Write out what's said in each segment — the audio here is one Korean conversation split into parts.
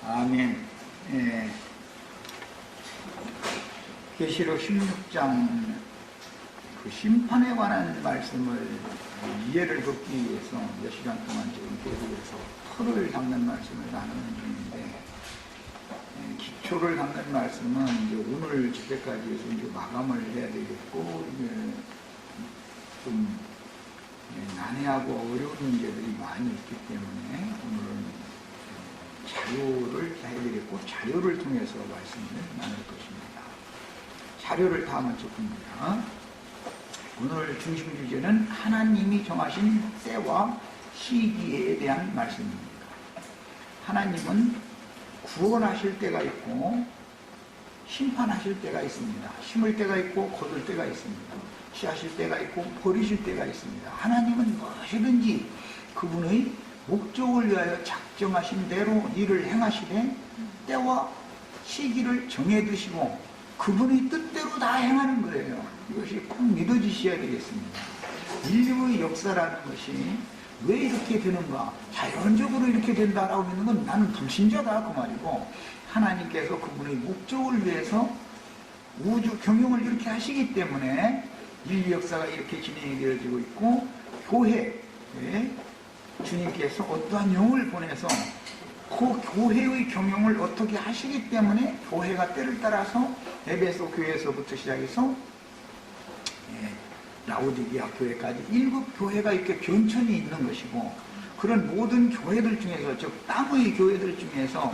아멘. 예. 계시록 16장 그 심판에 관한 말씀을 이해를 돕기 위해서 몇 시간 동안 지금 계속해서 토를 담는 말씀을 나누는 중인데, 기초를 담는 말씀은 이제 오늘 집회까지 해서 이제 마감을 해야 되겠고, 이제 좀 난해하고 어려운 문제들이 많이 있기 때문에 오늘은 자료를 해드리고 자료를 통해서 말씀을 나눌 것입니다. 자료를 다 먼저 봅니다. 오늘 중심 주제는 하나님이 정하신 때와 시기에 대한 말씀입니다. 하나님은 구원하실 때가 있고 심판하실 때가 있습니다. 심을 때가 있고 거둘 때가 있습니다. 취하실 때가 있고 버리실 때가 있습니다. 하나님은 무엇이든지 그분의 목적을 위하여 작정하신 대로 일을 행하시되 때와 시기를 정해두시고 그분의 뜻대로 다 행하는 거예요. 이것이 꼭 믿어지셔야 되겠습니다. 인류의 역사라는 것이 왜 이렇게 되는가, 자연적으로 이렇게 된다라고 믿는 건 나는 불신자다 그 말이고, 하나님께서 그분의 목적을 위해서 우주 경영을 이렇게 하시기 때문에 인류 역사가 이렇게 진행이 되어지고 있고, 교회 주님께서 어떠한 영을 보내서 그 교회의 경영을 어떻게 하시기 때문에 교회가 때를 따라서 에베소 교회에서부터 시작해서 라오디게아 교회까지 7 교회가 이렇게 변천이 있는 것이고, 그런 모든 교회들 중에서, 즉 땅의 교회들 중에서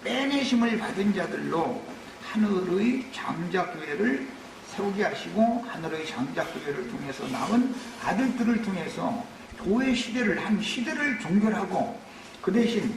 빼내심을 받은 자들로 하늘의 장자교회를 세우게 하시고, 하늘의 장자교회를 통해서 나온 아들들을 통해서 교회 시대를, 한 시대를 종결하고, 그 대신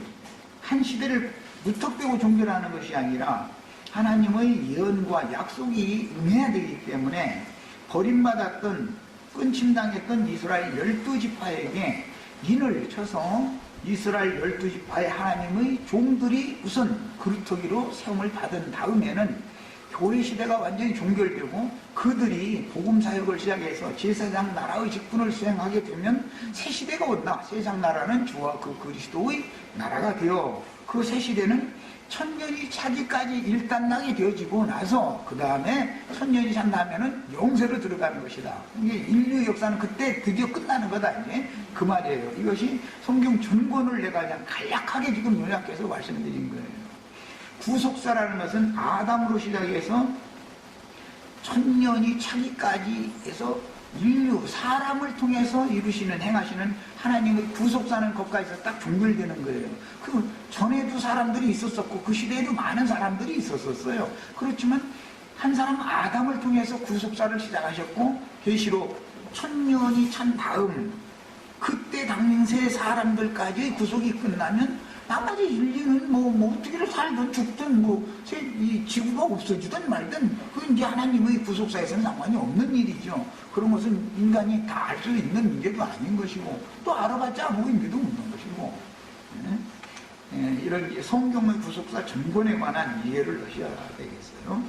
한 시대를 무턱대고 종결하는 것이 아니라 하나님의 예언과 약속이 응해야 되기 때문에 버림받았던, 끊침당했던 이스라엘 12지파에게 인을 쳐서 이스라엘 12지파의 하나님의 종들이 우선 그루터기로 세움을 받은 다음에는 교회 시대가 완전히 종결되고 그들이 복음사역을 시작해서 제사장 나라의 직분을 수행하게 되면 새 시대가 온다. 세상 나라는 주와 그 그리스도의 나라가 되어, 그 새 시대는 천년이 차기까지 일단락이 되어지고 나서 그 다음에 천년이 찬다면은 영세로 들어가는 것이다. 이게 인류 역사는 그때 드디어 끝나는 거다. 이제 그 말이에요. 이것이 성경 전권을 내가 그냥 간략하게 지금 요약해서 말씀드린 거예요. 구속사라는 것은 아담으로 시작해서 천년이 차기까지 해서 인류, 사람을 통해서 이루시는, 행하시는 하나님의 구속사는 거기까지서 딱 종결되는 거예요. 그 전에도 사람들이 있었었고 그 시대에도 많은 사람들이 있었었어요. 그렇지만 한 사람 아담을 통해서 구속사를 시작하셨고, 계시록 천년이 찬 다음 그때 당세 사람들까지 구속이 끝나면 나머지 인류는 뭐 어떻게 살든 죽든 이 지구가 없어지든 말든 그건 이제 하나님의 구속사에서는 상관이 없는 일이죠. 그런 것은 인간이 다 알 수 있는 문제도 아닌 것이고, 또 알아봤자 아무 의미도 없는 것이고, 이런 성경의 구속사 전권에 관한 이해를 하셔야 되겠어요.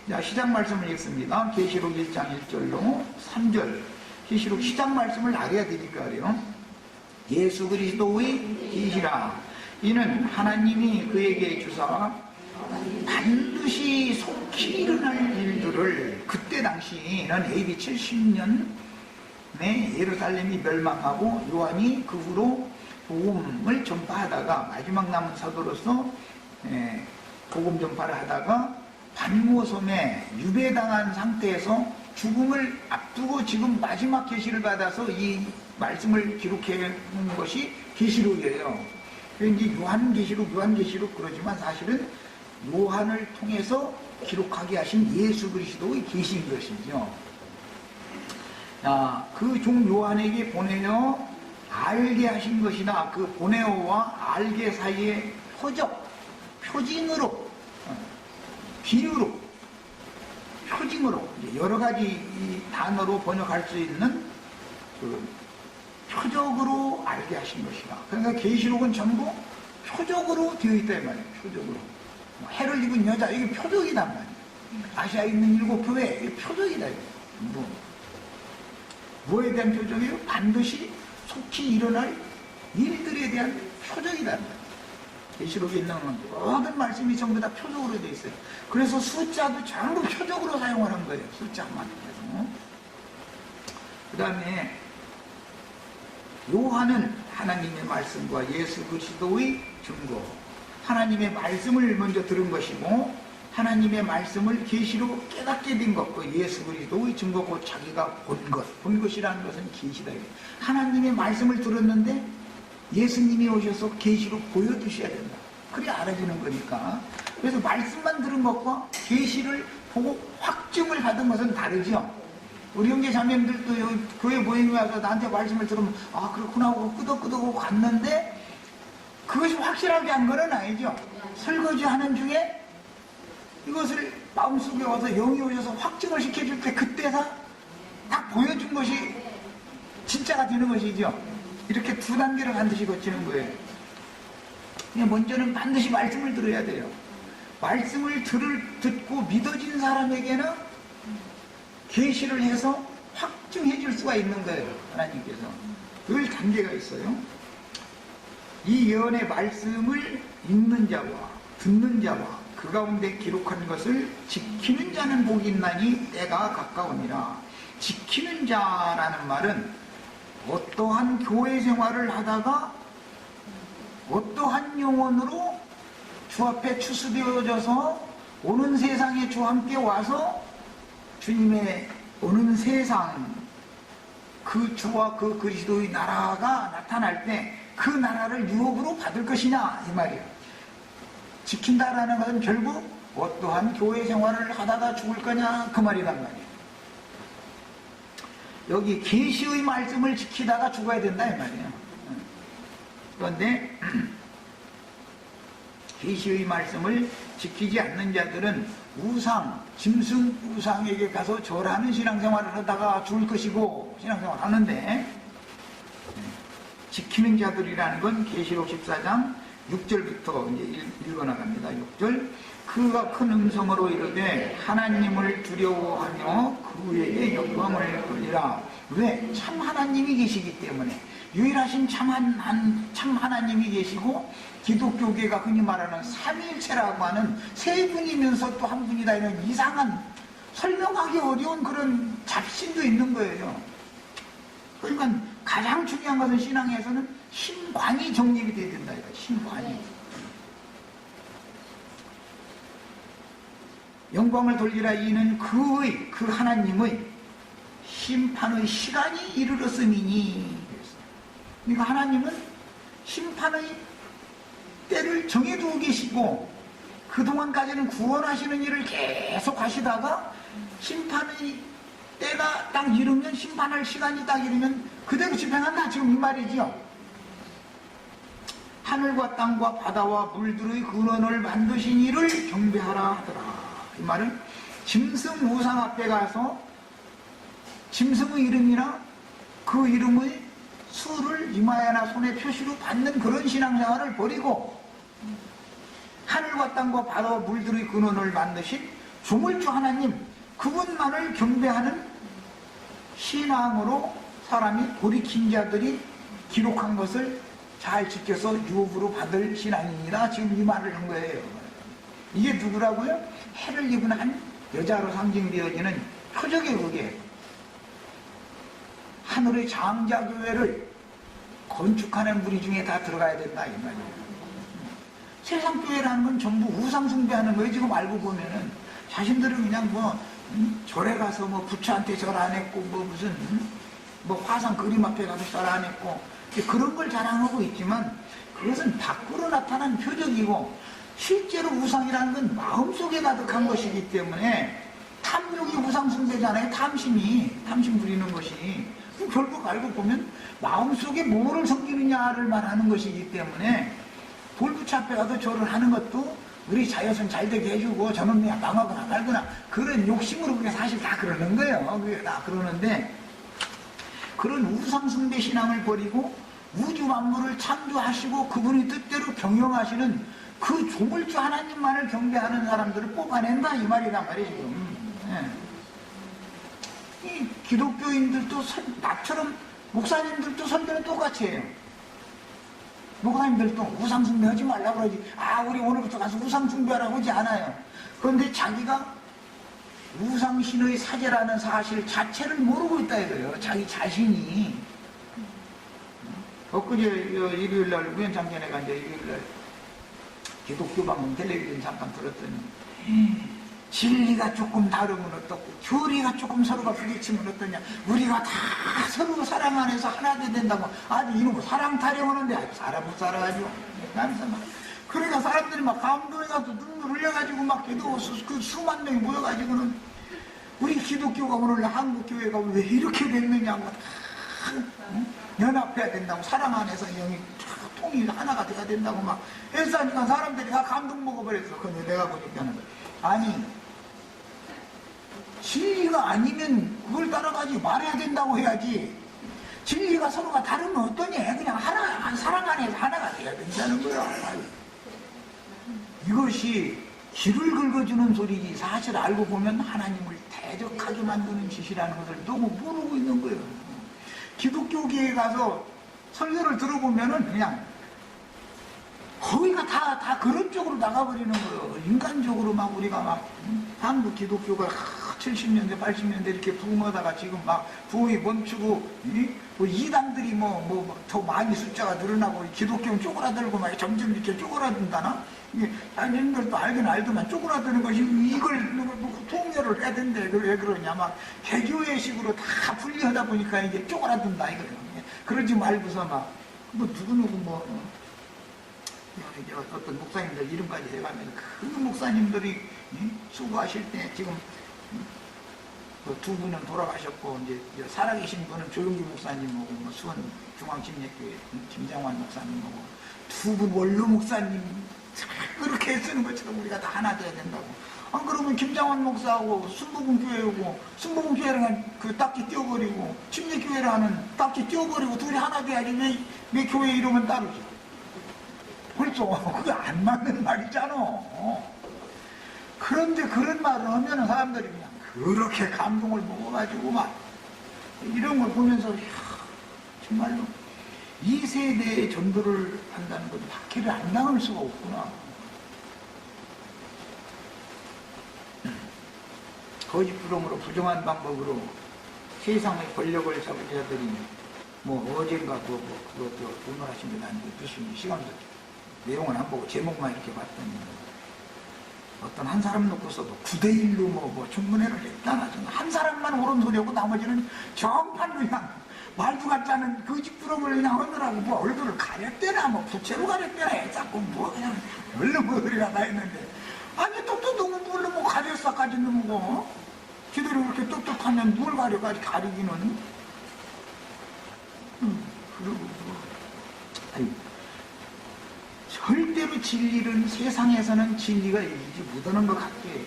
자, 시작 말씀을 읽습니다. 계시록 1장 1절로 3절. 계시록 시작 말씀을 알아야 되니까 그래요. 예수 그리스도의 계시라. 이는 하나님이 그에게 주사 반드시 속히 일어날 일들을, 그때 당시에는 AD 70년에 예루살렘이 멸망하고 요한이 그 후로 복음을 전파하다가 마지막 남은 사도로서 복음 전파를 하다가 반모섬에 유배당한 상태에서 죽음을 앞두고 지금 마지막 계시를 받아서 이 말씀을 기록해 놓은 것이 계시록이에요. 이제 요한계시록 그러지만 사실은 요한을 통해서 기록하게 하신 예수 그리스도의 계시인 것이죠. 그 종 요한에게 보내어 알게 하신 것이나, 그 보내어와 알게 사이의 표징으로, 비유로, 표징으로 여러 가지 이 단어로 번역할 수 있는 그 표적으로 알게 하신 것이다. 그러니까 계시록은 전부 표적으로 되어 있다 이 말이에요. 표적으로. 해를 입은 여자, 이게 표적이단 말이에요. 아시아에 있는 7 교회, 이게 표적이다. 뭐에 대한 표적이에요? 반드시 속히 일어날 일들에 대한 표적이란 말이에요. 계시록에 있는 모든 말씀이 전부 다 표적으로 되어 있어요. 그래서 숫자도 전부 표적으로 사용하는 거예요. 숫자만 해서. 그 다음에 요한은 하나님의 말씀과 예수 그리스도의 증거, 하나님의 말씀을 먼저 들은 것이고 하나님의 말씀을 계시로 깨닫게 된 것과 예수 그리스도의 증거고 자기가 본 것이라는 것은 계시다. 하나님의 말씀을 들었는데 예수님이 오셔서 계시로 보여주셔야 된다. 그래 알아지는 거니까. 그래서 말씀만 들은 것과 계시를 보고 확증을 받은 것은 다르죠. 우리 형제 자매님들도 여기 교회 모임에 와서 나한테 말씀을 들으면 아 그렇구나 하고 끄덕끄덕하고 갔는데 그것이 확실하게 한 건 아니죠. 설거지 하는 중에 이것을 마음속에 와서 영이 오셔서 확증을 시켜줄 때 그때서 딱 보여준 것이 진짜가 되는 것이죠. 이렇게 두 단계를 반드시 거치는 거예요. 먼저는 반드시 말씀을 들어야 돼요. 말씀을 듣고 믿어진 사람에게는 계시를 해서 확증해 줄 수가 있는 거예요. 하나님께서. 늘 단계가 있어요. 이 예언의 말씀을 읽는 자와 듣는 자와 그 가운데 기록한 것을 지키는 자는 복이 있나니 때가 가까우니라. 지키는 자라는 말은 어떠한 교회 생활을 하다가 어떠한 영혼으로 주 앞에 추수되어져서 오는 세상에 주와 함께 와서 주님의 오는 세상 그 주와 그 그리스도의 나라가 나타날 때 그 나라를 유업으로 받을 것이냐 이 말이에요. 지킨다라는 것은 결국 어떠한 교회 생활을 하다가 죽을 거냐 그 말이란 말이에요. 여기 계시의 말씀을 지키다가 죽어야 된다 이 말이에요. 그런데 계시의 말씀을 지키지 않는 자들은 우상, 짐승 우상에게 가서 절하는 신앙생활을 하다가 죽을 것이고 신앙생활을 하는데 지키는 자들이라는 건 계시록 14장 6절부터 이제 읽어나갑니다. 6절 그가 큰 음성으로 이르되 하나님을 두려워하며 그에게 영광을 돌리라. 왜? 참 하나님이 계시기 때문에 유일하신 참 하나님이 계시고 기독교계가 흔히 말하는 삼위일체라고 하는 세 분이면서 또 한 분이다 이런 이상한 설명하기 어려운 그런 잡신도 있는 거예요. 그러니까 가장 중요한 것은 신앙에서는 신관이 정립이 돼야 된다. 신관이. 영광을 돌리라 이는 그 하나님의 심판의 시간이 이르렀음이니. 그러니까 하나님은 심판의 때를 정해두고 계시고 그동안까지는 구원하시는 일을 계속 하시다가 심판의 때가 딱 이르면 심판할 시간이 딱 이르면 그대로 집행한다 지금 이 말이죠. 하늘과 땅과 바다와 물들의 근원을 만드신 이를 경배하라 하더라. 이 말은 짐승 우상 앞에 가서 짐승의 이름이나 그 이름의 수를 이마에나 손에 표시로 받는 그런 신앙생활을 버리고 하늘과 땅과 바다와 물들의 근원을 만드신 조물주 하나님 그분만을 경배하는 신앙으로 사람이 돌이킨 자들이 기록한 것을 잘 지켜서 유업으로 받을 신앙입니다. 지금 이 말을 한 거예요. 이게 누구라고요? 해를 입은 한 여자로 상징되어지는 표적의 의계. 하늘의 장자교회를 건축하는 무리 중에 다 들어가야 된다 이 말이에요. 세상 교회라는 건 전부 우상 숭배하는 거예요. 지금 알고 보면은 자신들은 그냥 절에 가서 부처한테 절 안 했고 무슨 화상 그림 앞에 가서 절 안 했고 그런 걸 자랑하고 있지만 그것은 밖으로 나타난 표적이고 실제로 우상이라는 건 마음속에 가득한 것이기 때문에 탐욕이 우상 숭배잖아요. 탐심 부리는 것이 결국 알고 보면 마음속에 뭐를 섬기느냐를 말하는 것이기 때문에 돌부처 앞에 가서 절을 하는 것도 우리 자녀선 잘 되게 해주고 저놈이 망하거나 말거나 그런 욕심으로 그게 사실 다 그러는 거예요. 그게 다 그러는데 그런 우상 숭배 신앙을 버리고 우주 만물을 창조하시고 그분의 뜻대로 경영하시는 그 조물주 하나님만을 경배하는 사람들을 뽑아낸다 이 말이란 말이에요 지금. 이 기독교인들도 나처럼 목사님들도 선교는 똑같이 해요. 목사님들도 우상 숭배하지 말라 그러지. 아, 우리 오늘부터 가서 우상 숭배하라고 하지 않아요. 그런데 자기가 우상신의 사제라는 사실 자체를 모르고 있다 이거예요. 자기 자신이. 엊그제 일요일날 우연찮게 내가 이제 일요일날 기독교 방송 텔레비전 잠깐 들었더니 진리가 조금 다르면 어떻고 교리가 조금 서로가 부딪히면 어떠냐. 우리가 다 서로 사랑 안에서 하나 된다고. 아니 이놈 사랑 타령하는데 아주 사람 못 살아가지고. 그러니까 사람들이 막 감동해가지고 눈물 흘려가지고 막 기도 그 수만 명이 모여가지고는 우리 기독교가 오늘 한국교회가 왜 이렇게 됐느냐고 연합해야 된다고 사랑 안에서 영이 통일 하나가 돼야 된다고 막 했으니까 사람들이 다 감동 먹어버렸어. 근데 내가 보니까는 아니 진리가 아니면 그걸 따라가지 말아야 된다고 해야지. 진리가 서로가 다르면 어떠냐. 그냥 하나 사랑 안에서 하나가 돼야 된다는 거야. 이것이 길을 긁어주는 소리지 사실 알고 보면 하나님을 대적하게 만드는 짓이라는 것을 너무 모르고 있는 거예요. 기독교계에 가서 설교를 들어보면은 그냥 거의가 다 그런 쪽으로 나가버리는 거예요. 인간적으로 막 우리가 막 한국 기독교가 70년대 80년대 이렇게 부흥하다가 지금 막 부흥이 멈추고 뭐 이단들이 뭐 더 많이 숫자가 늘어나고 기독교는 쪼그라들고 막 점점 이렇게 쪼그라든다나. 자신들도 알긴 알더만 쪼그라드는 것이 이걸 통렬을 해야 된대. 왜 그러냐. 막 개교회식으로 다 분리하다 보니까 이게 쪼그라든다 이거예요. 그러지 말고서 막 뭐 누구누구 어떤 목사님들 이름까지 해가면 그 목사님들이 수고하실 때 지금 두 분은 돌아가셨고 이제 살아계신 분은 조용기 목사님하고 뭐 수원 중앙침례교회 김장환 목사님하고 두 분 원로 목사님 그렇게 쓰는 것처럼 우리가 다 하나 돼야 된다고. 안 그러면 김장환 목사하고 순복음교회하고 순복음교회랑 그 딱지 띄워버리고 침례교회라는 딱지 띄워버리고 둘이 하나 돼야지 왜 교회 이름은 따르죠. 그렇죠. 그게 안 맞는 말이잖아. 그런데 그런 말을 하면 사람들이 그냥 그렇게 감동을 먹어가지고 막 이런 걸 보면서 정말로 이 세대의 전도를 한다는 건 박해를 안 당할 수가 없구나. 거짓부름으로 부정한 방법으로 세상의 권력을 잡은 자들이 어젠가 그것도 오늘하신 분 아니고 무슨 시간도 내용을 안 보고 제목만 이렇게 봤더니 어떤 한 사람 놓고서도 9대1로 청문회를 했다나 한 사람만 옳은 소리하고 나머지는 정판 그냥 말도 같지 않은 거짓부름을 그냥 하느라고 얼굴을 가렸대나 부채로 가렸대나 자꾸 그냥 얼른 소리가 다 했는데 아니 똑똑하고 뭘로 가렸어까지는 지들이 그렇게 똑똑하면 뭘 가리기는 그리고 아니 절대로 진리는 세상에서는 진리가 이기지 못하는 것 같게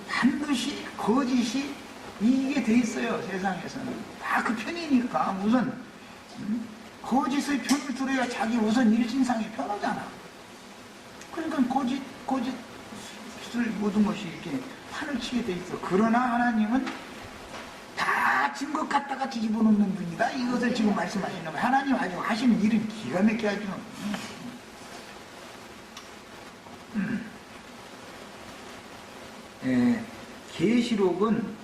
반드시 거짓이 이기게 돼 있어요. 세상에서는 다 그 편이니까 우선 거짓의 편을 들어야 자기 우선 일신상이 편하잖아. 그러니까 거짓을 모든 것이 이렇게 판을 치게 돼 있어. 그러나 하나님은 다 증거 갖다가 뒤집어 놓는 분이다. 이것을 지금 말씀하시는 거예요. 하나님 아주 하시는 일은 기가 막히게 하죠. 계시록은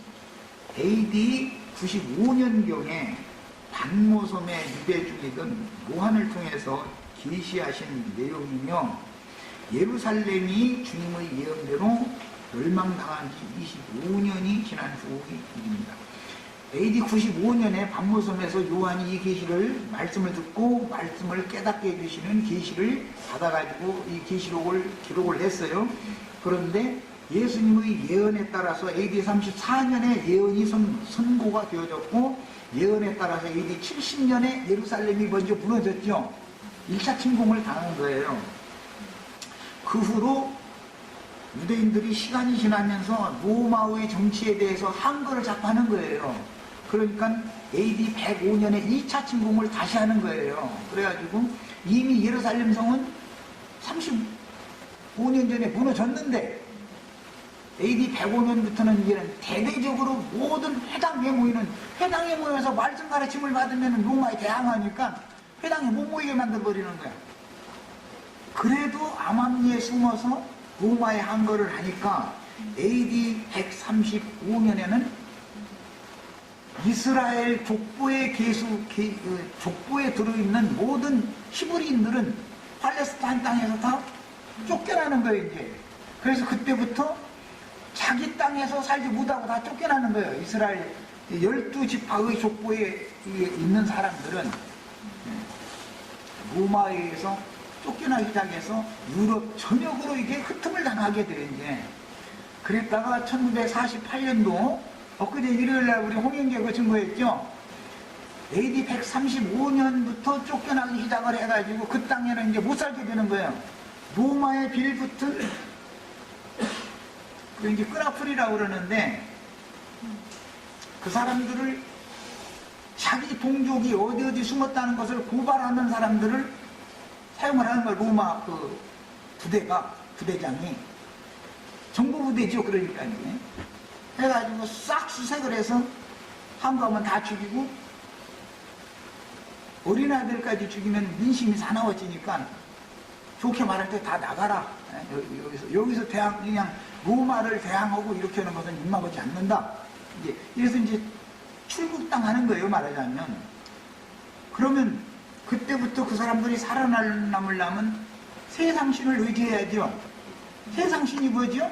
AD 95년경에 반모섬의 유배 중이던 요한을 통해서 계시하신 내용이며 예루살렘이 주님의 예언대로 멸망당한 지 25년이 지난 후의 일입니다. AD 95년에 반모섬에서 요한이 이 계시를 말씀을 듣고 말씀을 깨닫게 해주시는 계시를 받아가지고 이 계시록을 기록을 했어요. 그런데 예수님의 예언에 따라서 AD 34년에 예언이 선고가 되어졌고 예언에 따라서 AD 70년에 예루살렘이 먼저 무너졌죠. 1차 침공을 당한 거예요. 그 후로 유대인들이 시간이 지나면서 로마의 정치에 대해서 한거를 자꾸 하는 거예요. 그러니까 AD 105년에 2차 침공을 다시 하는 거예요. 그래가지고 이미 예루살렘 성은 35년 전에 무너졌는데 AD 105년부터는 이제는 대대적으로 모든 회당에 모여서 말씀 가르침을 받으면 로마에 대항하니까 회당에 못 모이게 만들어버리는 거야. 그래도 암암리에 숨어서 로마에 항거를 하니까 AD 135년에는 이스라엘 족보에 족보에 들어있는 모든 히브리인들은 팔레스타인 땅에서 다 쫓겨나는 거예요, 이제. 그래서 그때부터 자기 땅에서 살지 못하고 다 쫓겨나는 거예요. 이스라엘 12지파의 족보에 있는 사람들은 로마에 의해서 쫓겨나기 시작해서 유럽 전역으로 이게 흩음을 당하게 돼요, 이제. 그랬다가 1948년도 엊그제 일요일날 우리 홍영계가 증거했죠. AD 135년부터 쫓겨나기 시작을 해가지고 그 땅에는 이제 못 살게 되는 거예요. 로마에 빌붙은 그 이제 끄라풀이라고 그러는데 그 사람들을 자기 동족이 어디 숨었다는 것을 고발하는 사람들을 사용을 하는 거예요. 로마 그 부대장이 정보부대죠. 그러니까 이제 해가지고 싹 수색을 해서 한가하면 다 죽이고 어린아이들까지 죽이면 민심이 사나워지니까 좋게 말할 때 다 나가라. 여기서 그냥 로마를 대항하고 이렇게 하는 것은 입막하지 않는다. 이제 그래서 이제 출국당하는 거예요, 말하자면. 그러면 그때부터 그 사람들이 살아남으려면 세상신을 의지해야죠. 세상신이 뭐죠?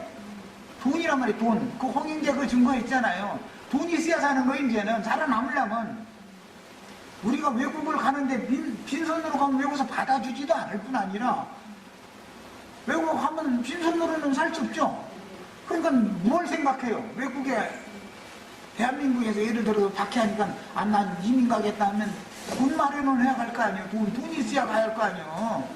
돈이란 말이에요, 돈. 그 홍인재 그 증거 있잖아요. 돈이 있어야 사는 거, 이제는. 살아남으려면. 우리가 외국을 가는데 빈손으로 가면 외국에서 받아주지도 않을 뿐 아니라 외국 가면 빈손으로는 살 수 없죠. 그러니까 뭘 생각해요? 외국에 대한민국에서 예를 들어서 박해하니까 난 이민 가겠다 하면 돈 마련을 해야 할 거 아니에요. 돈이 있어야 가야 할 거 아니에요.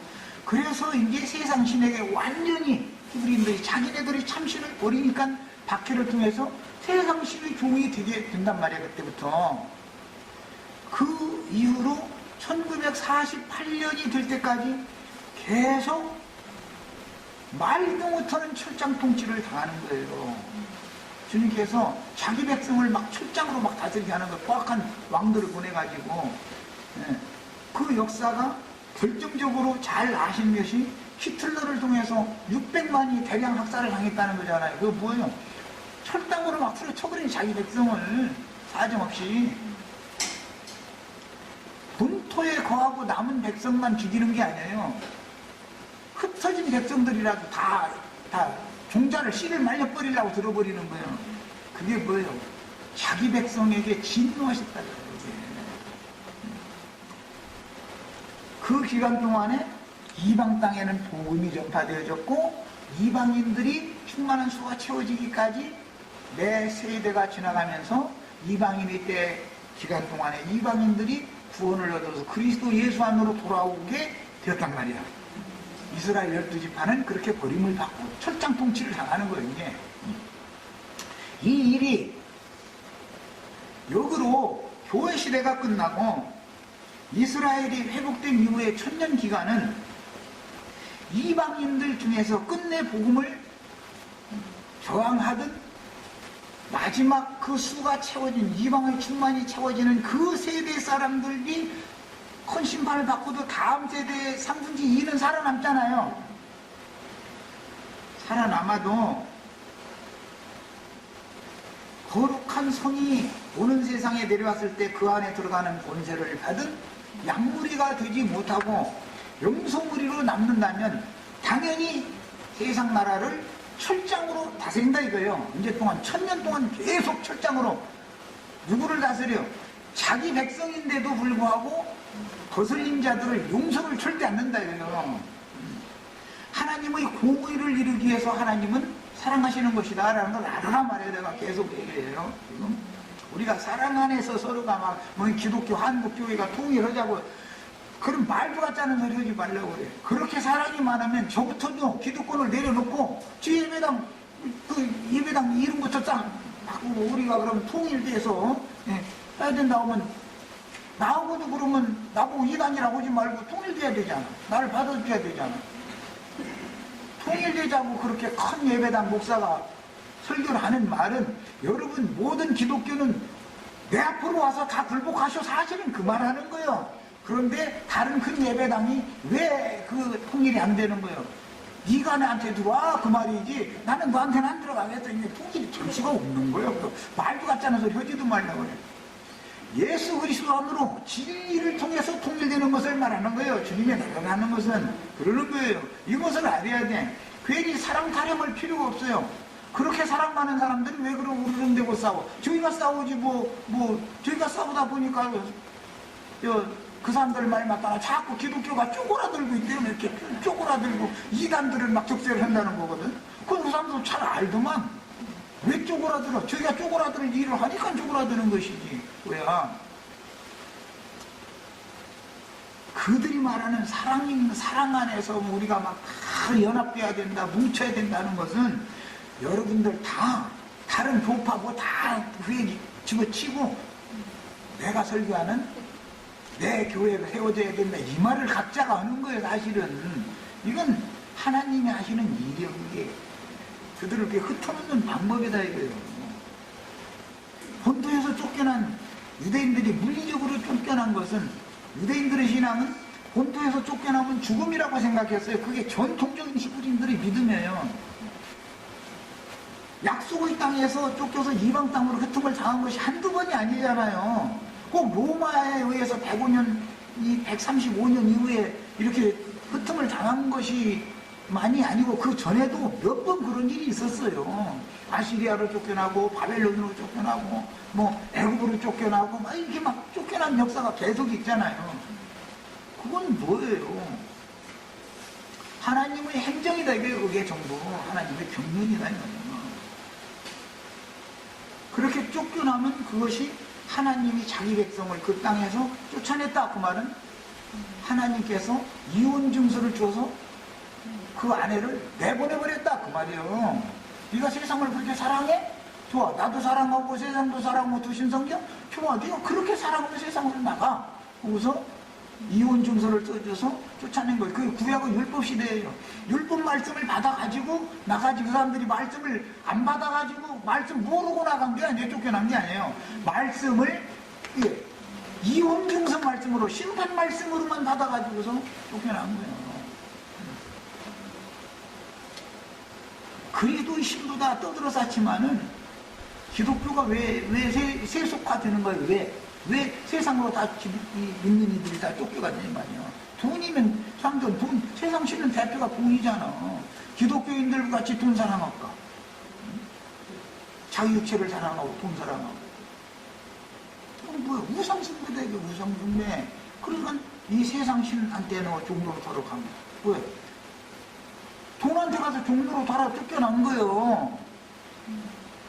그래서 이제 세상 신에게 완전히 히브리인들이 자기네들이 참신을 버리니까 박해를 통해서 세상 신의 종이 되게 된단 말이에요. 그때부터. 그 이후로 1948년이 될 때까지 계속 말도 못하는 철장 통치를 당하는 거예요. 주님께서 자기 백성을 막 철장으로 막 다스리게 하는 거, 포악한 왕들을 보내가지고. 그 역사가 결정적으로 잘 아신 것이 히틀러를 통해서 600만이 대량 학살을 당했다는 거잖아요. 그거 뭐예요? 철당으로 막 후려쳐버린 자기 백성을 사정없이. 본토에 거하고 남은 백성만 죽이는 게 아니에요. 흩어진 백성들이라도 다 종자를 씨를 말려버리려고 들어버리는 거예요. 그게 뭐예요? 자기 백성에게 진노하셨다는 거예요. 그 기간 동안에 이방 땅에는 복음이 전파되어졌고 이방인들이 충만한 수가 채워지기까지 매 세대가 지나가면서 이방인의 때 기간 동안에 이방인들이 구원을 얻어서 그리스도 예수 안으로 돌아오게 되었단 말이야. 이스라엘 12지파는 그렇게 버림을 받고 철장 통치를 당하는 거예요. 이게. 이 일이 역으로 교회 시대가 끝나고 이스라엘이 회복된 이후의 1000년 기간은 이방인들 중에서 끝내 복음을 저항하던 마지막 그 수가 채워진 이방의 충만이 채워지는 그 세대 사람들이 큰 심판을 받고도 다음 세대의 3분의 2는 살아남잖아요. 살아남아도 거룩한 성이 오는 세상에 내려왔을 때 그 안에 들어가는 권세를 받은 양무리가 되지 못하고 염소무리로 남는다면 당연히 세상 나라를 철장으로 다스린다 이거예요. 이제 동안 1000년 동안 계속 철장으로 누구를 다스려? 자기 백성인데도 불구하고 거슬린 자들을 용서를 절대 않는다 이거예요. 하나님의 공의를 이루기 위해서 하나님은 사랑하시는 것이다 라는 걸 알아라 말이에요. 내가 계속 얘기해요. 지금 우리가 사랑 안에서 서로가 막 뭐 기독교 한국교회가 통일하자고 그런 말도 같지 않은 소리 하지 말라고 그래. 그렇게 사랑이 많으면 저부터도 기득권을 내려놓고 지 예배당 그 예배당 이름부터 딱 바꾸고 우리가 그럼 통일돼서 해야 된다고 하면 나하고도 그러면 나보고 이단이라고 하지 말고 통일돼야 되잖아. 나를 받아줘야 되잖아. 통일되자고 그렇게 큰 예배당 목사가 설교를 하는 말은 여러분 모든 기독교는 내 앞으로 와서 다 굴복하셔. 사실은 그 말하는 거예요. 그런데 다른 큰 예배당이 왜 그 통일이 안 되는 거예요? 네가 나한테 들어와 그 말이지 나는 너한테는 안 들어가겠다. 이게 통일이 정치가 없는 거예요. 또 말도 같잖아 소리 하지도 말라고 그래. 예수 그리스도 안으로 진리를 통해서 통일되는 것을 말하는 거예요. 주님의 나라가 하는 것은 그러는 거예요. 이것을 알아야 돼. 괜히 사랑 타령할 필요가 없어요. 그렇게 사랑 많은 사람들이 왜 그러고 우르릉대고 싸워? 저희가 싸우지 저희가 싸우다 보니까 그 사람들 말 맞다가 자꾸 기독교가 쪼그라들고 있대요. 이렇게 쪼그라들고 이단들을 막 적대를 한다는 거거든. 그 사람도 잘 알더만. 왜 쪼그라들어? 저희가 쪼그라들 일을 하니까 쪼그라드는 것이지. 왜야? 그들이 말하는 사랑 안에서 우리가 막 다 연합돼야 된다, 뭉쳐야 된다는 것은 여러분들 다 다른 교파고 다 그에 집어치고 내가 설교하는 내 교회를 세워줘야 된다 이 말을 각자가 하는 거예요. 사실은 이건 하나님이 하시는 일이에요. 이게 그들을 이렇게 흩어놓는 방법이다 이거예요. 본토에서 쫓겨난 유대인들이 물리적으로 쫓겨난 것은 유대인들의 신앙은 본토에서 쫓겨나면 죽음이라고 생각했어요. 그게 전통적인 히브리인들의 믿음이에요. 약속의 땅에서 쫓겨서 이방 땅으로 흩음을 당한 것이 한두 번이 아니잖아요. 꼭 로마에 의해서 135년 이후에 이렇게 흩음을 당한 것이 많이 아니고 그 전에도 몇 번 그런 일이 있었어요. 아시리아로 쫓겨나고 바벨론으로 쫓겨나고 애굽으로 쫓겨나고 막 이렇게 막 쫓겨난 역사가 계속 있잖아요. 그건 뭐예요? 하나님의 행정이다 이거예요. 그게 전부 하나님의 경륜이다 이거예요. 그렇게 쫓겨나면 그것이 하나님이 자기 백성을 그 땅에서 쫓아냈다. 그 말은 하나님께서 이혼 증서를 줘서 그 아내를 내보내버렸다. 그 말이에요. 네가 세상을 그렇게 사랑해? 좋아. 나도 사랑하고 세상도 사랑하고 두 신성경? 좋아. 네가 그렇게 사랑하면 세상으로 나가. 거기서 이혼 증서를 써줘서 쫓아낸 거예요. 그게 구약은 율법 시대예요. 율법 말씀을 받아가지고 나가지고 그 사람들이 말씀을 안 받아가지고 말씀 모르고 나간 게 아니에요. 쫓겨난 게 아니에요. 말씀을 이혼 증서 말씀으로 심판 말씀으로만 받아가지고서 쫓겨난 거예요. 그리스도의 신부다 떠들어 쌓지만은 기독교가 왜 세속화되는 거예요? 왜 세상으로 다 믿는 이들이 다 쫓겨갔냐 말이야. 돈이면 사람들 돈, 세상 실은 대표가 돈이잖아. 기독교인들 같이 돈 사랑할까? 자기 육체를 사랑하고 돈 사랑하고. 뭐야? 우상숭배다 이게 우상숭배. 그러니까 이 세상 신한테는 종로로 바로 갑니다. 왜? 돈한테 가서 종로로 달아 쫓겨난 거예요.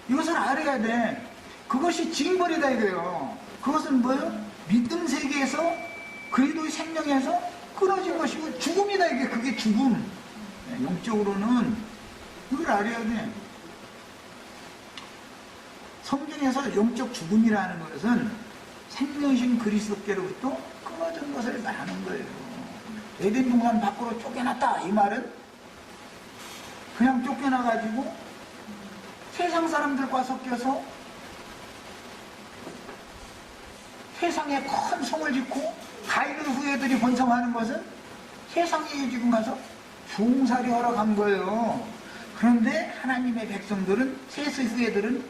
이것을 알아야 돼. 그것이 징벌이다 이거예요. 그것은 뭐예요? 믿음 세계에서 그리스도의 생명에서 끊어진 것이고 죽음이다 이게. 그게 죽음. 영적으로는 이걸 알아야 돼. 성경에서 영적 죽음이라는 것은 생명이신 그리스도께로부터 끊어진 것을 말하는 거예요. 에덴 동산 밖으로 쫓겨났다 이 말은 그냥 쫓겨나가지고 세상 사람들과 섞여서 세상에 큰 성을 짓고 가인의 후예들이 번성하는 것은 세상에 지금 가서 종살이 하러 간 거예요. 그런데 하나님의 백성들은 셋의 후예들은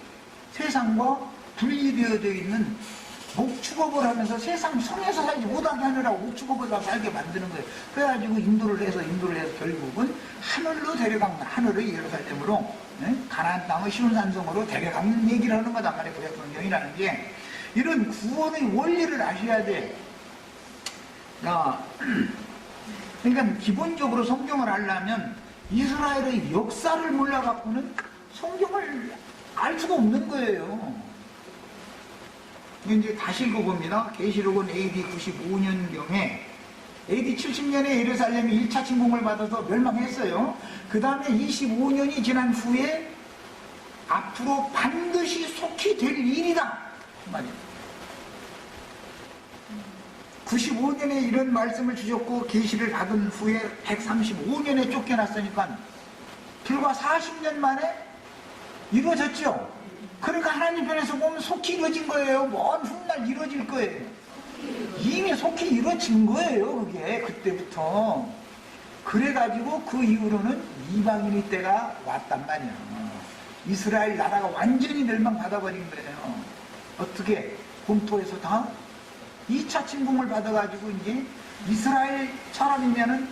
세상과 분리되어져 있는 목축업을 하면서 세상 성에서 살지 못하게 하느라고 목축업을 살게 만드는 거예요. 그래가지고 인도를 해서 결국은 하늘로 데려간 거야. 하늘의 예루살렘으로 가나안 땅의 시온산성으로 데려간 얘기를 하는 거단 말이에요. 구약 성경이라는 게. 이런 구원의 원리를 아셔야 돼. 그러니까 기본적으로 성경을 알려면 이스라엘의 역사를 몰라갖고는 성경을 알 수가 없는 거예요. 이제 다시 읽어봅니다. 계시록은 AD 95년경에 AD 70년에 예루살렘이 1차 침공을 받아서 멸망했어요. 그 다음에 25년이 지난 후에 앞으로 반드시 속히 될 일이다. 그 말이에요. 95년에 이런 말씀을 주셨고 계시를 받은 후에 135년에 쫓겨났으니까 불과 40년 만에 이루어졌죠. 그러니까 하나님 편에서 보면 속히 이루어진 거예요. 먼 훗날 이루어질 거예요. 이미 속히 이루어진 거예요, 그게. 그때부터. 그래가지고 그 이후로는 이방인의 때가 왔단 말이야. 이스라엘 나라가 완전히 멸망받아버린 거예요. 어떻게? 본토에서 다 2차 침공을 받아가지고 이제 이스라엘 사람이면은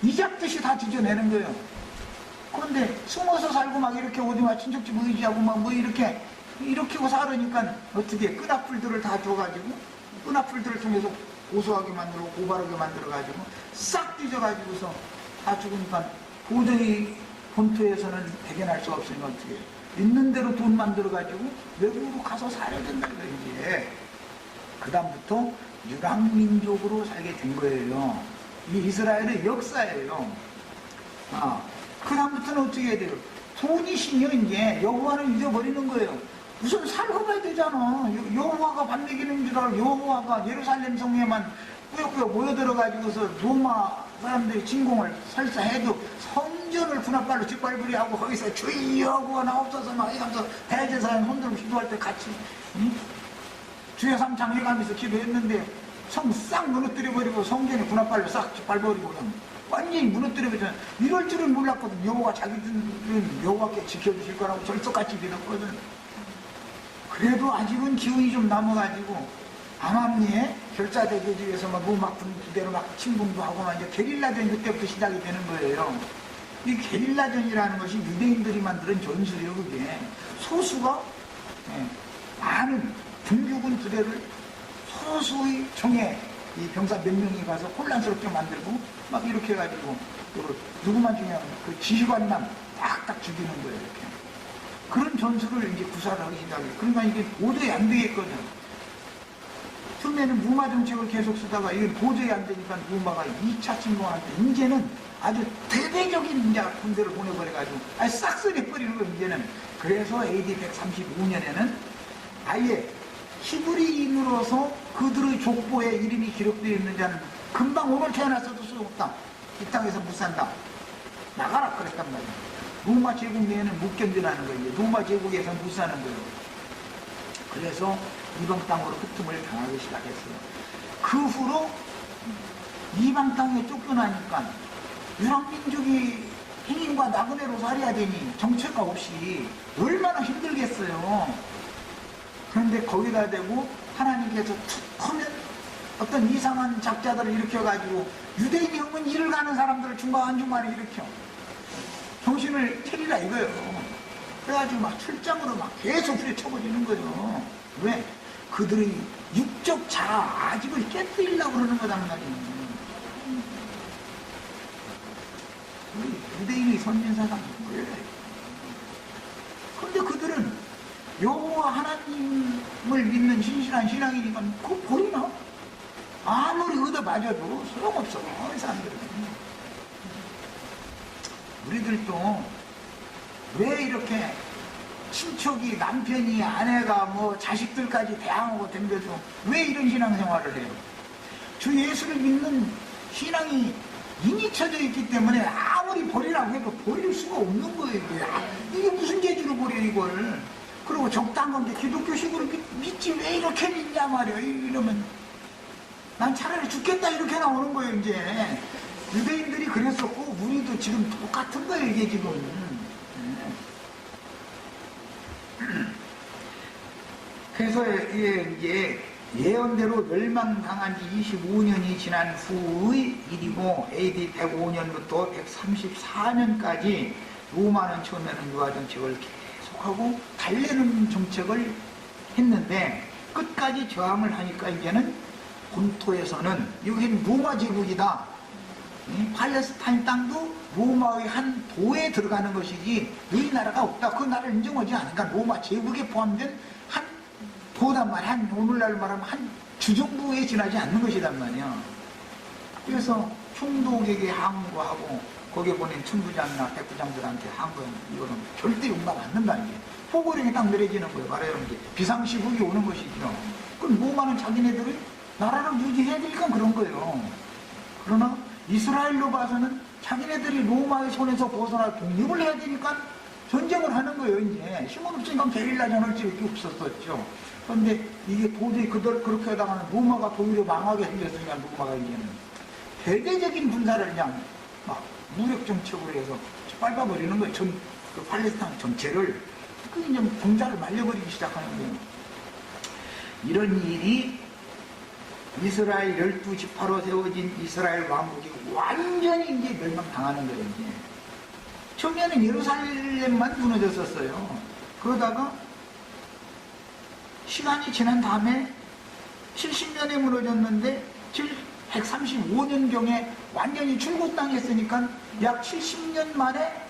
이잡듯이 다 뒤져내는 거예요. 그런데 숨어서 살고 막 이렇게 어디마 친척집 의지하고 막 뭐 이렇게 살으니까 어떻게 끈악풀들을 다 줘가지고 끈악풀들을 통해서 고소하게 만들고 고발하게 만들어가지고 싹 뒤져가지고서 다 죽으니까 도저히 본토에서는 대견할 수가 없으니까 어떻게 해요? 있는 대로 돈 만들어가지고 외국으로 가서 살아야 된다 이제. 그 다음부터 유랑민족으로 살게 된 거예요. 이 이스라엘의 역사예요. 그 다음부터는 어떻게 해야 돼요? 돈이 신이요 이제. 여호와는 잊어버리는 거예요. 우선 살아봐야 되잖아. 여호와가 밥 먹이는 줄 알고 여호와가 예루살렘 성에만 꾸역꾸역 모여들어가지고서 로마 사람들이 진공을 설사해도 성전을 군합발로 짓밟으리하고 거기서 주여 하고 나옵소서 막 이러면서 대제사장 손들고 기도할 때 같이 주여 삼창 해가면서 기도했는데 성 싹 무너뜨려버리고 성전에 군합발로 싹 짓밟아버리고 완전히 무너뜨려버리잖아. 이럴 줄은 몰랐거든. 여호와 자기들은 여호와께 지켜주실 거라고 절석같이 믿었거든. 그래도 아직은 기운이 좀 남아가지고 암암리에 결사대교지에서 막 로마군 부대로 막 침공도 하고 막 이제 게릴라전 그때부터 시작이 되는 거예요. 이 게릴라전이라는 것이 유대인들이 만드는 전술이에요. 그게 소수가 많은 중규군 부대를 소수의 총에 이 병사 몇 명이 가서 혼란스럽게 만들고 막 이렇게 해가지고 누구만 죽이면 그 지휘관만 딱딱 죽이는 거예요. 이렇게. 그런 전술을 이제 구사를 하기 시작해요. 그러니까 이게 도저히 안 되겠거든. 처음에는 무마 정책을 계속 쓰다가 이게 도저히 안 되니까 무마가 2차 침공할 때 이제는 아주 대대적인 이제 군대를 보내버려가지고 아예 싹쓸이해버리는 거예요. 이제는. 그래서 AD 135년에는 아예 히브리인으로서 그들의 족보에 이름이 기록되어 있는 자는 금방 오늘 태어났어도 소용없다. 이 땅에서 못 산다. 나가라 그랬단 말이야. 로마 제국 내에는 못 견디라는 거예요. 로마 제국에서 못 사는 거예요. 그래서 이방 땅으로 흩음을 당하기 시작했어요. 그 후로 이방 땅에 쫓겨나니까 유랑민족이 행인과 나그네로 살아야 되니 정체가 없이 얼마나 힘들겠어요. 그런데 거기다 대고 하나님께서 툭 하면 어떤 이상한 작자들을 일으켜가지고 유대인이 하면 일을 가는 사람들을 중간중간에 일으켜 정신을 차리라 이거예요. 그래가지고 막 출장으로 막 계속 후려쳐버리는 거죠. 왜? 그들의 육적 자아 아직을 깨뜨리려고 그러는 거단 말이에요. 우리 유대인의 선진사상 뭐예요? 그런데 그들은 여호와 하나님을 믿는 신실한 신앙이니까 그거 버리나? 아무리 얻어맞아도 소용없어 이 사람들은. 우리들도 왜 이렇게 친척이 남편이 아내가 뭐 자식들까지 대항하고 댕겨서 왜 이런 신앙생활을 해요? 주 예수를 믿는 신앙이 인이쳐져 있기 때문에 아무리 버리라고 해도 버릴 수가 없는 거예요. 이게 무슨 재주로 버려 이걸. 그리고 적당한 게 기독교식으로 믿지 왜 이렇게 믿냐 말이야. 이러면 난 차라리 죽겠다 이렇게 나오는 거예요. 이제 유대인들이 그랬었고 우리도 지금 똑같은 거예요. 이게 지금. 그래서 이게 예언대로 멸망당한 지 25년이 지난 후의 일이고 AD 105년부터 134년까지 로마는 처음에는 유화 정책을 계속하고 달래는 정책을 했는데 끝까지 저항을 하니까 이제는 본토에서는 여기는 로마 제국이다. 팔레스타인 땅도 로마의 한 도에 들어가는 것이지 이 나라가 없다. 그 나라를 인정하지 않으니까 로마 제국에 포함된 한 도단 말이야. 한 오늘날 말하면 한 주정부에 지나지 않는 것이란 말이야. 그래서 총독에게 항거하고 거기에 보낸 천부장이나 백부장들한테 항거하는 이거는 절대 용납 안 된다는 게 포고령이 딱 내려지는 거예요. 말하자면 이제 비상시국이 오는 것이죠. 그럼 로마는 자기네들이 나라를 유지해야 되니까 그런 거예요. 그러나 이스라엘로 봐서는 자기네들이 로마의 손에서 벗어나 독립을 해야 되니까 전쟁을 하는 거예요. 이제 힘은 없으니까 게릴라전을 할 수밖에 없었었죠. 그런데 이게 도저히 그렇게 하다가는 로마가 도리어 망하게 생겼으니까 로마가 이제는 대대적인 군사를 그냥 막 무력 정책으로 해서 밟아버리는 거예요. 그 팔레스타인 전체를. 그 이제 군사를 말려버리기 시작하는 거예요. 이런 일이 이스라엘 12지파로 세워진 이스라엘 왕국이 완전히 이제 멸망당하는 거예요. 이제. 처음에는 예루살렘만 무너졌었어요. 그러다가 시간이 지난 다음에 70년에 무너졌는데 135년경에 완전히 출국당했으니까 약 70년 만에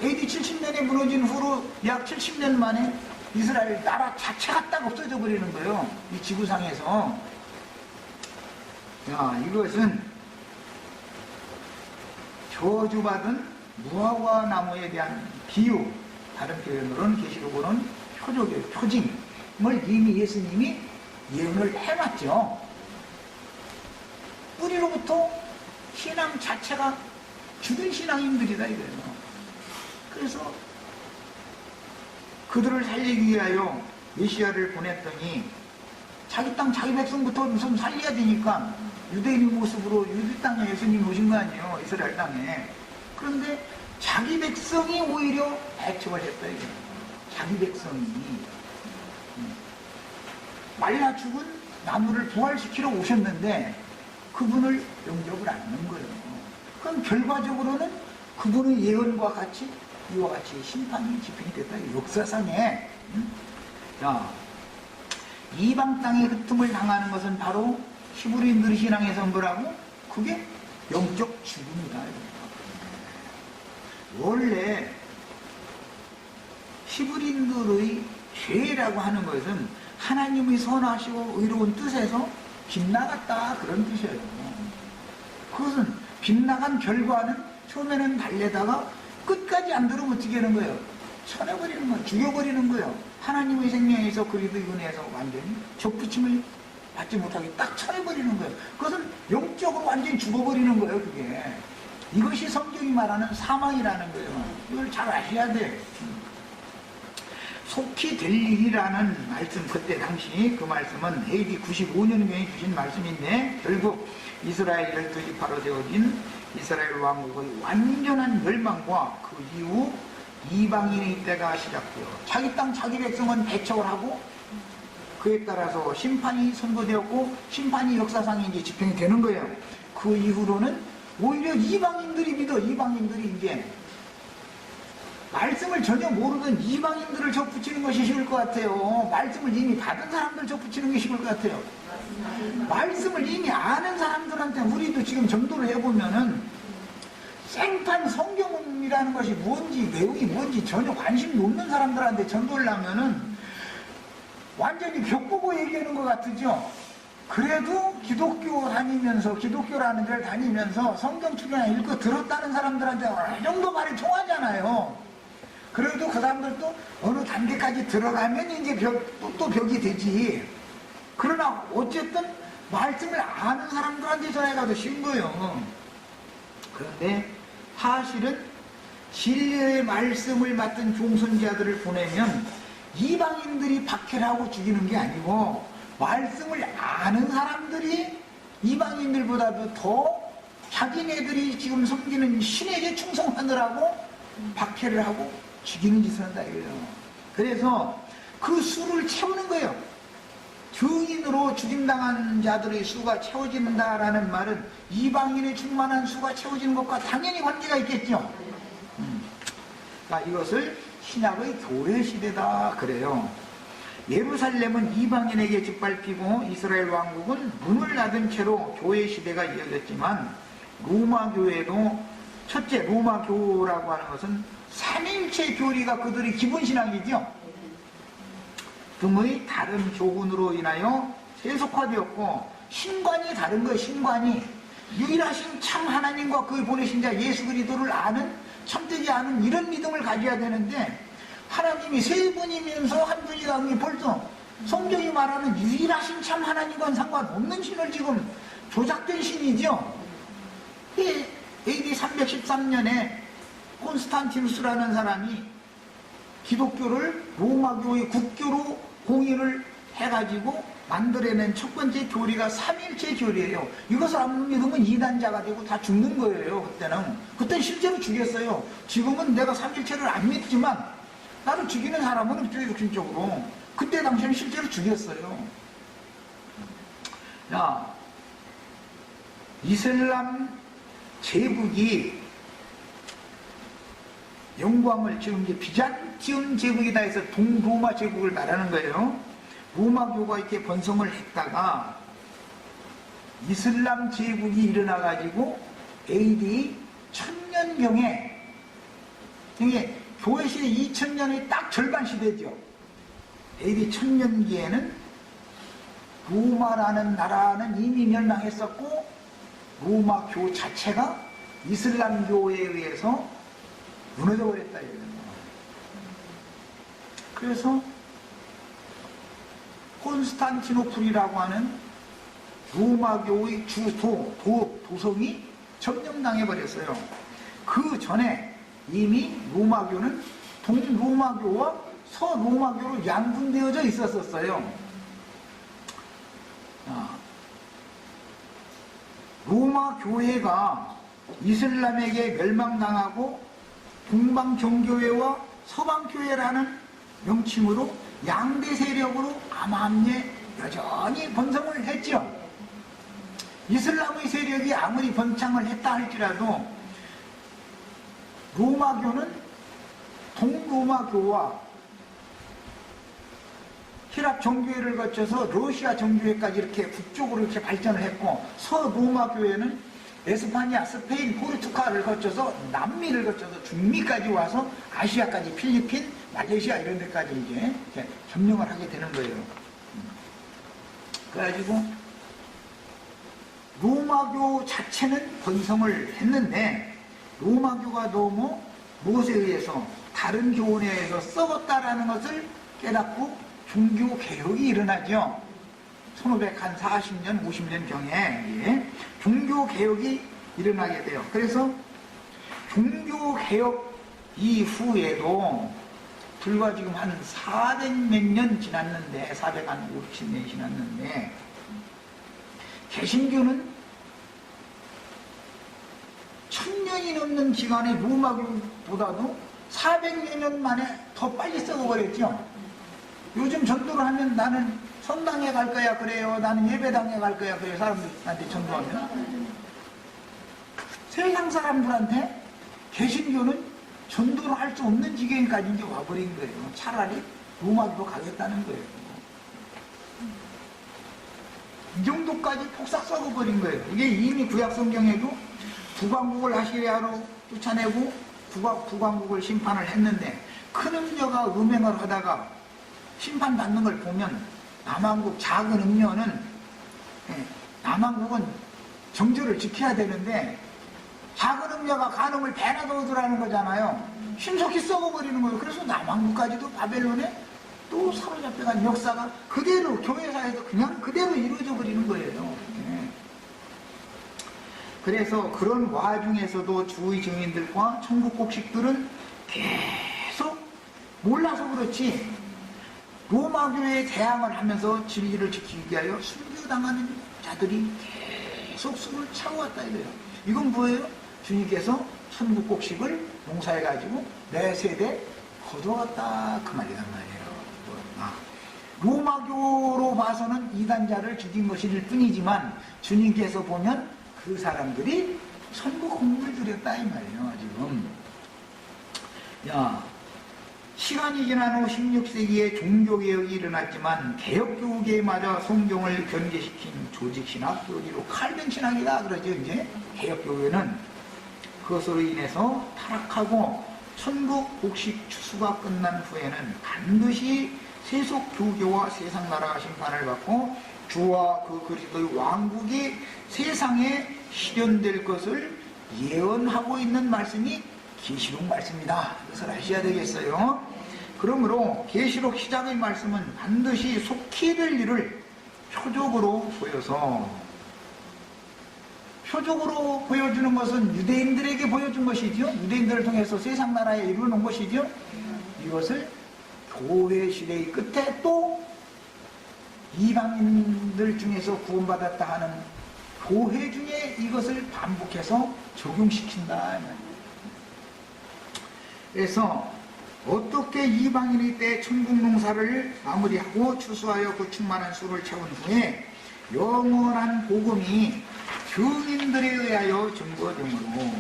AD 70년에 무너진 후로 약 70년 만에 이스라엘 나라 자체가 딱 없어져 버리는 거예요. 이 지구상에서. 자, 이것은 저주받은 무화과 나무에 대한 비유, 다른 표현으로는 계시록으로는 표적이에요. 표징을 이미 예수님이 예언을 해놨죠. 뿌리로부터 신앙 자체가 죽은 신앙인들이다 이거예요. 그래서 그들을 살리기 위하여 메시아를 보냈더니 자기 땅 자기 백성부터 우선 살려야 되니까 유대인의 모습으로 유대 땅에 예수님이 오신 거 아니에요. 이스라엘 땅에. 그런데 자기 백성이 오히려 배척을 했다 이거예요. 자기 백성이 말라 죽은 나무를 부활시키러 오셨는데 그분을 영접을 안 하는 거예요. 그럼 결과적으로는 그분의 예언과 같이 이와 같이 심판이 집행이 됐다. 역사상에. 자, 이방 땅에 흩음을 당하는 것은 바로 히브리인들의 신앙에서 뭐라고? 그게 영적 죽음이다. 원래 히브리인들의 죄라고 하는 것은 하나님의 선하시고 의로운 뜻에서 빗나갔다 그런 뜻이에요. 그것은 빗나간 결과는 처음에는 달래다가 끝까지 안 들으면 어떻게 하는 거예요? 쳐내버리는 거예요. 죽여버리는 거예요. 하나님의 생명에서 그리스도의 은혜에서 완전히 접붙임을 받지 못하게 딱 쳐내버리는 거예요. 그것은 영적으로 완전히 죽어버리는 거예요. 그게. 이것이 성경이 말하는 사망이라는 거예요. 이걸 잘 아셔야 돼. 속히 될 일이라는 말씀, 그때 당시 그 말씀은 AD 95년경에 주신 말씀인데 결국 이스라엘 12지파로 세워진 이스라엘 왕국의 완전한 멸망과 그 이후 이방인의 때가 시작되어 자기 땅 자기 백성은 배척을 하고 그에 따라서 심판이 선고되었고 심판이 역사상에 이제 집행이 되는 거예요. 그 이후로는 오히려 이방인들이 믿어. 이방인들이 이제 말씀을 전혀 모르던 이방인들을 접붙이는 것이 쉬울 것 같아요. 말씀을 이미 받은 사람들 접붙이는 게 쉬울 것 같아요. 말씀을 이미 아는 사람들한테 우리도 지금 전도를 해보면은 생판 성경이라는 것이 뭔지 내용이 뭔지 전혀 관심이 없는 사람들한테 전도를 하면은 완전히 벽보고 얘기하는 것 같으죠. 그래도 기독교 다니면서 기독교라는 데를 다니면서 성경 출연을 읽고 들었다는 사람들한테 어느 정도 말이 통하잖아요. 그래도 그 사람들도 어느 단계까지 들어가면 이제 또 벽이 되지. 그러나 어쨌든 말씀을 아는 사람들한테 전해가도 쉬운 거예요. 그런데 사실은 진리의 말씀을 맡은 종선자들을 보내면 이방인들이 박해를 하고 죽이는 게 아니고 말씀을 아는 사람들이 이방인들보다도 더 자기네들이 지금 섬기는 신에게 충성하느라고 박해를 하고 죽이는 짓을 한다 이거예요. 그래서 그 수를 채우는 거예요. 증인으로 죽임당한 자들의 수가 채워진다라는 말은 이방인의 충만한 수가 채워지는 것과 당연히 관계가 있겠죠. 이것을 신약의 교회 시대다 그래요. 예루살렘은 이방인에게 짓밟히고 이스라엘 왕국은 문을 닫은 채로 교회 시대가 이어졌지만 로마 교회도 첫째 로마 교라고 하는 것은 삼위일체 교리가 그들의 기본 신앙이죠. 등의 다른 교훈으로 인하여 세속화되었고 신관이 다른 거예요. 신관이 유일하신 참 하나님과 그의 보내신 자 예수 그리스도를 아는 참되지 않은 이런 믿음을 가져야 되는데 하나님이 세 분이면서 한 분이다. 벌써 성경이 말하는 유일하신 참 하나님과는 상관없는 신을 지금 조작된 신이죠. AD 313년에 콘스탄티누스라는 사람이 기독교를 로마교의 국교로 공인을 해가지고 만들어낸 첫 번째 교리가 삼일체 교리예요. 이것을 안 믿으면 이단자가 되고 다 죽는 거예요. 그때는 실제로 죽였어요. 지금은 내가 삼일체를 안 믿지만 나를 죽이는 사람은 없죠, 육신적으로. 그때 당시에는 실제로 죽였어요. 야, 이슬람 제국이 영광을 지금 이제 비잔티움 제국이다 해서 동로마 제국을 말하는 거예요. 로마교가 이렇게 번성을 했다가 이슬람 제국이 일어나가지고 AD 1000년경에, 이게 교회 시대 2000년의 딱 절반 시대죠. AD 1000년기에는 로마라는 나라는 이미 멸망했었고 로마교 자체가 이슬람교에 의해서 무너져 버렸다 이거예요. 그래서 콘스탄티노플이라고 하는 로마교의 도성이 점령당해 버렸어요. 그 전에 이미 로마교는 동로마교와 서로마교로 양분되어져 있었어요. 로마 교회가 이슬람에게 멸망당하고 동방정교회와 서방교회라는 명칭으로 양대 세력으로 암암리에 여전히 번성을 했죠. 이슬람의 세력이 아무리 번창을 했다 할지라도 로마교는 동로마교와 히랍 정교회를 거쳐서 러시아 정교회까지 이렇게 북쪽으로 이렇게 발전을 했고, 서로마교회는 에스파냐, 스페인, 포르투갈을 거쳐서 남미를 거쳐서 중미까지 와서 아시아까지 필리핀, 말레이시아 이런 데까지 이제 이렇게 점령을 하게 되는 거예요. 그래가지고 로마교 자체는 번성을 했는데 로마교가 너무 무엇에 의해서 다른 교훈에 의해서 썩었다라는 것을 깨닫고 종교개혁이 일어나죠. 1540년, 50년경에 종교개혁이 일어나게 돼요. 그래서 종교개혁 이후에도 불과 지금 한 400몇 년 지났는데, 450년 지났는데 개신교는 1000년이 넘는 기간에 로마교보다도 400여 년 만에 더 빨리 썩어버렸죠. 요즘 전도를 하면 나는 성당에 갈 거야 그래요, 나는 예배당에 갈 거야 그래요. 사람들한테 전도하면 세상 사람들한테 개신교는 전도를 할 수 없는 지경까지 이제 와버린 거예요. 차라리 로마교로 가겠다는 거예요. 이 정도까지 폭삭 썩어버린 거예요. 이게 이미 구약성경에도 북왕국을 아시리아로 쫓아내고 북왕국을 심판을 했는데, 큰 음녀가 음행을 하다가 심판받는 걸 보면 남왕국 작은 음녀는, 남왕국은 정조를 지켜야 되는데 작은 음녀가 간음을 배나 넣어두라는 거잖아요. 신속히 썩어버리는 거예요. 그래서 남왕국까지도 바벨론에 또 사로잡혀간 역사가 그대로 교회사에서 그냥 그대로 이루어져 버리는 거예요. 그래서 그런 와중에서도 주의 증인들과 천국 곡식들은 계속 몰라서 그렇지 로마교회에 대항을 하면서 진리를 지키기 위하여 순교당하는 자들이 계속 숨을 차고왔다 이거예요. 이건 뭐예요? 주님께서 천국 곡식을 농사해가지고 내 세대 거둬갔다 그 말이란 말이에요. 로마교로 봐서는 이단자를 죽인 것일 뿐이지만 주님께서 보면 그 사람들이 천국 공물을 들였다 이 말이에요. 지금 시간이 지난 후 16세기에 종교개혁이 일어났지만 개혁교계마저 성경을 변개시킨 조직신학 교리로 칼빈신학이다 그러죠. 이제 개혁교회는 그것으로 인해서 타락하고 천국 곡식 추수가 끝난 후에는 반드시 세속교교와 세상나라가 심판을 받고 주와 그 그리스도의 왕국이 세상에 실현될 것을 예언하고 있는 말씀이 계시록 말씀이다. 이것을 아셔야 되겠어요. 그러므로 계시록 시작의 말씀은 반드시 속히 될 일을 표적으로 보여서, 표적으로 보여주는 것은 유대인들에게 보여준 것이죠. 유대인들을 통해서 세상 나라에 이루어놓은 것이죠. 이것을 교회 시대의 끝에 또 이방인들 중에서 구원받았다 하는 교회 중에 이것을 반복해서 적용시킨다. 그래서 어떻게 이방인의 때 천국 농사를 마무리하고 추수하여 그 충만한 수를 채운 후에 영원한 복음이 증인들에 의하여 증거되므로,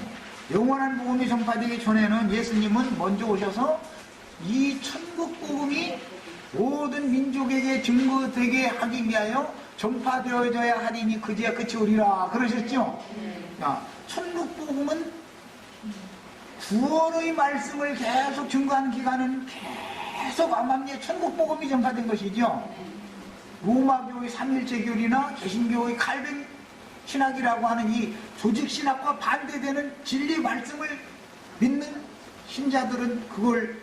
영원한 복음이 전파되기 전에는 예수님은 먼저 오셔서 이 천국 복음이 모든 민족에게 증거되게 하기 위하여 전파되어져야 하리니 그제야 끝이 오리라 그러셨죠? 천국 복음은 구원의 말씀을 계속 증거하는 기간은 계속 암암리에 천국 복음이 전파된 것이죠. 로마교의 삼일체교리나 개신교의 칼빈 신학이라고 하는 이 조직 신학과 반대되는 진리 말씀을 믿는 신자들은 그걸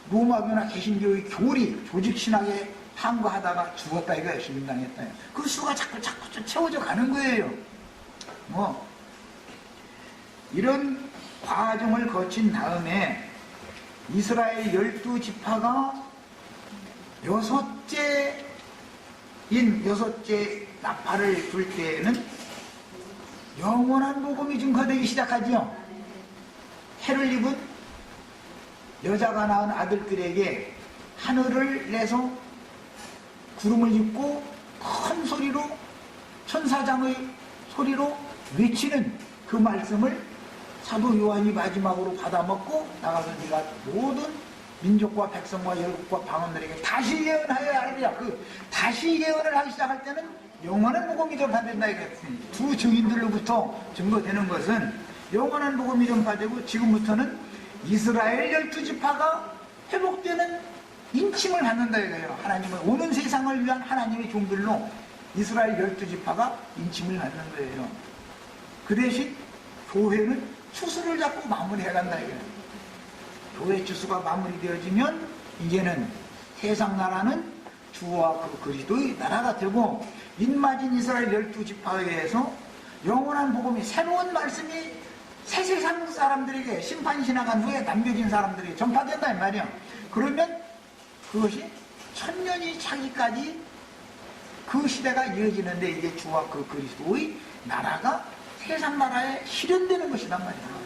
로마교나 개신교의 교리, 조직 신학에 항거하다가 죽었다 이거야. 신림당했다. 그 수가 자꾸 채워져 가는 거예요. 이런 과정을 거친 다음에 이스라엘 12지파가 여섯째 나팔을 불 때에는 영원한 복음이 증거되기 시작하지요. 해를 입은 여자가 낳은 아들들에게 하늘을 내서 구름을 입고 큰 소리로 천사장의 소리로 외치는 그 말씀을 사도 요한이 마지막으로 받아먹고 나가서 네가 모든 민족과 백성과 열국과 방언들에게 다시 예언하여야 하리라. 그 다시 예언을 하기 시작할 때는 영원한 복음이 전파된다. 두 증인들로부터 증거되는 것은 영원한 복음이 전파되고, 지금부터는 이스라엘 12지파가 회복되는 인침을 받는다 이거예요. 하나님은 오는 세상을 위한 하나님의 종들로 이스라엘 12지파가 인침을 받는 거예요. 그 대신 교회는 추수를 잡고 마무리해간다 이거예요. 교회 추수가 마무리되어지면 이제는 세상 나라는 주와 그 그리스도의 나라가 되고, 인마진 이스라엘 12지파에 의해서 영원한 복음이, 새로운 말씀이 새 세상 사람들에게 심판이 지나간 후에 남겨진 사람들에게 전파된다 이 말이야. 그러면 그것이 천년이 차기까지 그 시대가 이어지는데, 이게 주와 그 그리스도의 나라가 세상 나라에 실현되는 것이란 말이야.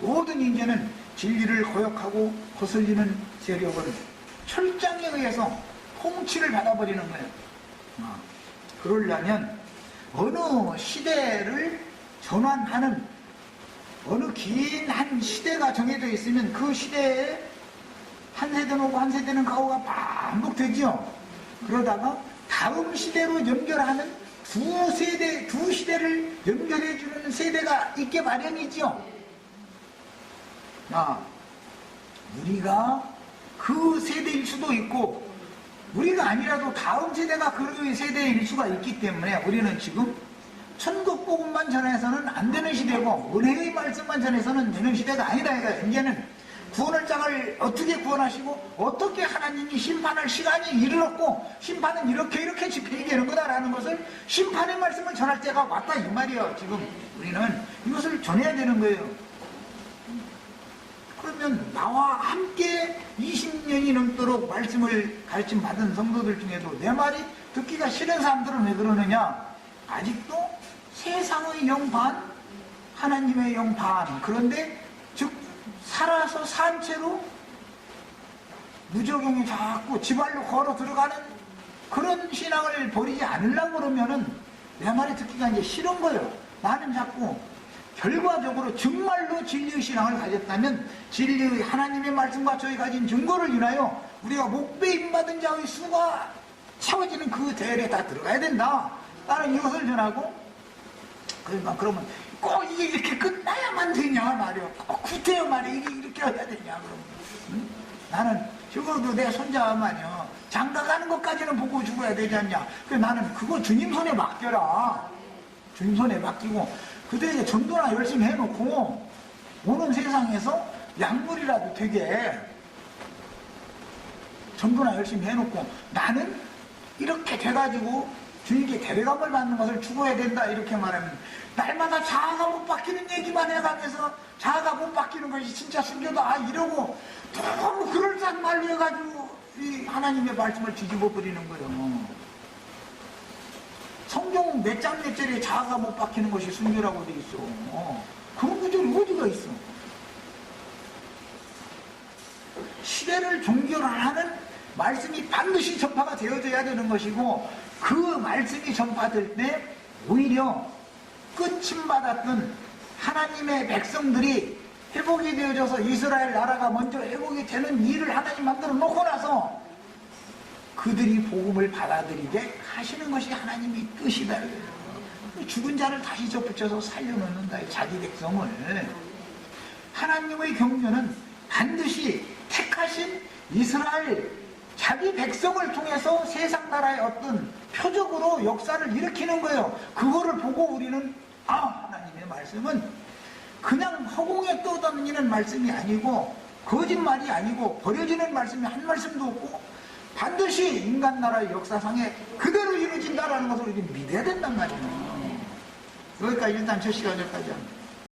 모든 인재는 진리를 거역하고 거슬리는 세력은 철장에 의해서 통치를 받아버리는 거예요. 그러려면 어느 시대를 전환하는, 어느 긴 한 시대가 정해져 있으면 그 시대에 한 세대는 오고 한 세대는 가고가 반복되죠. 그러다가 다음 시대로 연결하는 두 시대를 연결해주는 세대가 있게 마련이죠. 우리가 그 세대일 수도 있고, 우리가 아니라도 다음 세대가 그 세대일 수가 있기 때문에 우리는 지금 천국 복음만 전해서는 안 되는 시대고, 은혜의 말씀만 전해서는 되는 시대가 아니다. 이제는 구원할 자를 어떻게 구원하시고 어떻게 하나님이 심판할 시간이 이르렀고, 심판은 이렇게 집행되는 거다라는 것을, 심판의 말씀을 전할 때가 왔다 이 말이에요. 지금 우리는 이것을 전해야 되는 거예요. 그러면 나와 함께 20년이 넘도록 말씀을 가르침 받은 성도들 중에도 내 말이 듣기가 싫은 사람들은 왜 그러느냐? 아직도 세상의 영 반, 하나님의 영 반. 그런데 즉 살아서 산 채로 무적용에 자꾸 지발로 걸어 들어가는 그런 신앙을 버리지 않으려고 그러면은 내 말이 듣기가 이제 싫은 거예요. 나는 자꾸 결과적으로 정말로 진리의 신앙을 가졌다면 진리의 하나님의 말씀과 저희 가진 증거를 인하여 우리가 목배임 받은 자의 수가 채워지는 그 대열에 다 들어가야 된다. 나는 이것을 전하고, 그러니까 그러면 꼭 이게 이렇게 끝나야만 되냐 말이야. 꼭 구태여 말이야. 이게 이렇게 해야 되냐 그러면. 응? 나는 적어도 내 손자 말이야. 장가 가는 것까지는 보고 죽어야 되지 않냐. 그래서 나는 그거 주님 손에 맡겨라. 주님 손에 맡기고 그들에게 전도나 열심히 해놓고 오는 세상에서 약물이라도 되게 전도나 열심히 해놓고, 나는 이렇게 돼가지고 주님께 대배감을 받는 것을 추구해야 된다 이렇게 말하면, 날마다 자아가 못 바뀌는 얘기만 해가면서 자아가 못 바뀌는 것이 진짜 순교다 이러고 너무 그럴싸한 말로 해가지고 이 하나님의 말씀을 뒤집어 버리는 거예요. 성경 몇 장 몇 절에 자아가 못 박히는 것이 순교라고 돼 있어. 그런 구절이 어디가 있어? 시대를 종결하는 말씀이 반드시 전파가 되어져야 되는 것이고, 그 말씀이 전파될 때 오히려 끝임받았던 하나님의 백성들이 회복이 되어져서 이스라엘 나라가 먼저 회복이 되는 일을 하나님 만들어 놓고 나서 그들이 복음을 받아들이게 하시는 것이 하나님의 뜻이다. 죽은 자를 다시 접붙여서 살려놓는다. 자기 백성을. 하나님의 경륜은 반드시 택하신 이스라엘 자기 백성을 통해서 세상 나라의 어떤 표적으로 역사를 일으키는 거예요. 그거를 보고 우리는 하나님의 말씀은 그냥 허공에 떠다니는 말씀이 아니고 거짓말이 아니고 버려지는 말씀이 한 말씀도 없고 반드시 인간 나라의 역사상에 그대로 이루어진다라는 것을 우리가 믿어야 된단 말이에요. 여기까지 일단 저 시간까지 합니다.